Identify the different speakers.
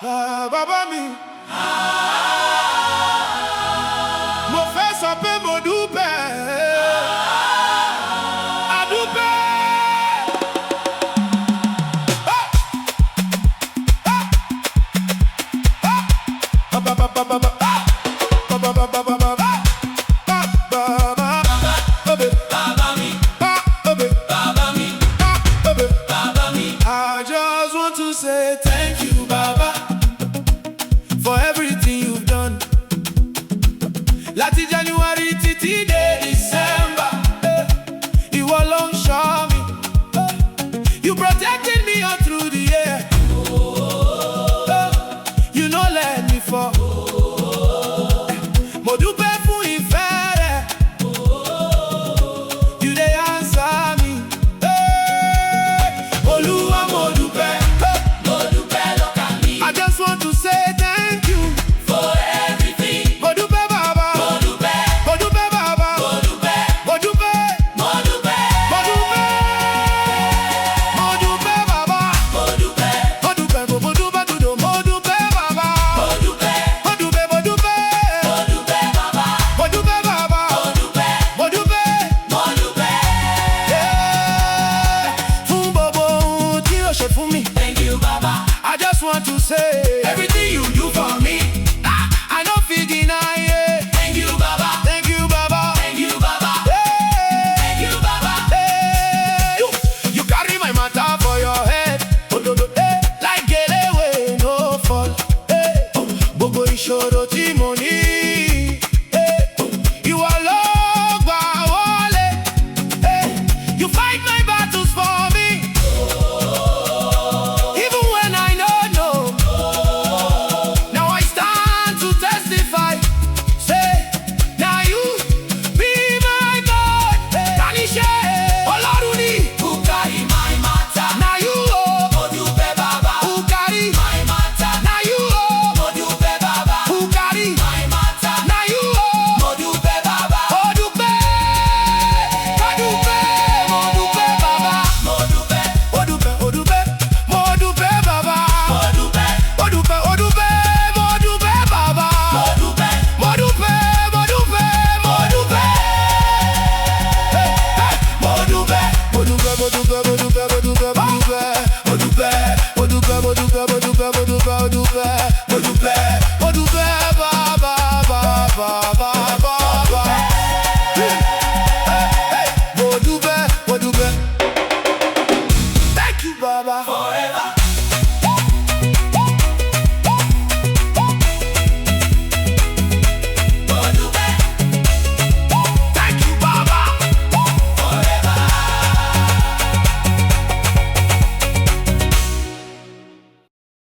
Speaker 1: Bàbá mi. Mo fẹ́ sọ pé mo dúpẹ́. A dúpẹ́. I just want to say thank you, Baba, for everything you've done. Láti January títí dé December, ìwọ ló ń ṣọ́ mi. You protected me all through the year. You no let me fall. Mo dúpẹ́ fún ìfẹ́ rẹ. You dey answer me. Olúwa mo dúpẹ́.
Speaker 2: Mo dúpẹ́ lọ́kàn mi
Speaker 1: I just want to say thank you.
Speaker 2: for everything.
Speaker 1: Mo dúpẹ́ bàbá.
Speaker 2: Mo dúpẹ́,
Speaker 1: Mo dúpẹ́ bàbá.
Speaker 2: mo dúpẹ́,
Speaker 1: Mo dúpẹ́.
Speaker 2: mo dúpẹ́,
Speaker 1: Mo dúpẹ́. Mo dúpẹ́ bàbá.
Speaker 2: mo dúpẹ́,
Speaker 1: Mo dúpẹ́ mo dúpẹ́ dúdú. Mo dúpẹ́ bàbá.
Speaker 2: mo dúpẹ́,
Speaker 1: Mo dúpẹ́ mo dúpẹ́.
Speaker 2: mo dúpẹ́ bàbá.
Speaker 1: Mo dúpẹ́ bàbá.
Speaker 2: Mo dúpẹ́,
Speaker 1: Mo dúpẹ́.
Speaker 2: mo dúpẹ́.
Speaker 1: Fún gbogbo ohun tí o ṣe fún mi.
Speaker 2: Thank you, Baba.
Speaker 1: I just want to say
Speaker 2: Everything you do for me.
Speaker 1: I no fit deny it.
Speaker 2: Thank you, Baba.
Speaker 1: Thank you Baba.
Speaker 2: Thank you, Baba.
Speaker 1: Hey.
Speaker 2: Thank you, Baba.
Speaker 1: Hey, you carry my matter for your head. Hey, like gele wey no fall. Hey, gbogbo ìṣòro tí mo ní. Hey, ìwọ ló gbà wọlé. Hey, you fight my battles for me. Even when I don't know. Now I stand to testify. Say, now you be my God. Tanishe, Ọlọ́run ni.
Speaker 2: Who carry my matter?
Speaker 1: Now you
Speaker 2: Mo dúpẹ́ bàbá.
Speaker 1: who carry.
Speaker 2: My matter.
Speaker 1: Now you
Speaker 2: Mo dúpẹ́ bàbá.
Speaker 1: who carry.
Speaker 2: My matter.
Speaker 1: Now you
Speaker 2: Mo dúpẹ́ bàbá.
Speaker 1: Mo dúpẹ́. Mo dúpẹ́. Mo dúpẹ́ bàbá.
Speaker 2: Mo dúpẹ́,
Speaker 1: Mo dúpẹ́. Mo dúpẹ́. Mo dúpẹ́ bàbá.
Speaker 2: mo dúpẹ́,
Speaker 1: Mo dúpẹ́. Mo dúpẹ́. Mo dúpẹ́ bàbá.
Speaker 2: mo dúpẹ́.
Speaker 1: Mo dúpẹ́. Mo dúpẹ́. Mo dúpẹ́. Mo dúpẹ́. Mo dúpẹ́. Mo dúpẹ́. Mo dúpẹ́. Mo dúpẹ́. Mo dúpẹ́. Mo dúpẹ́. Mo dúpẹ́. Mo dúpẹ́. Mo dúpẹ́. Mo dúpẹ́. Mo dúpẹ́.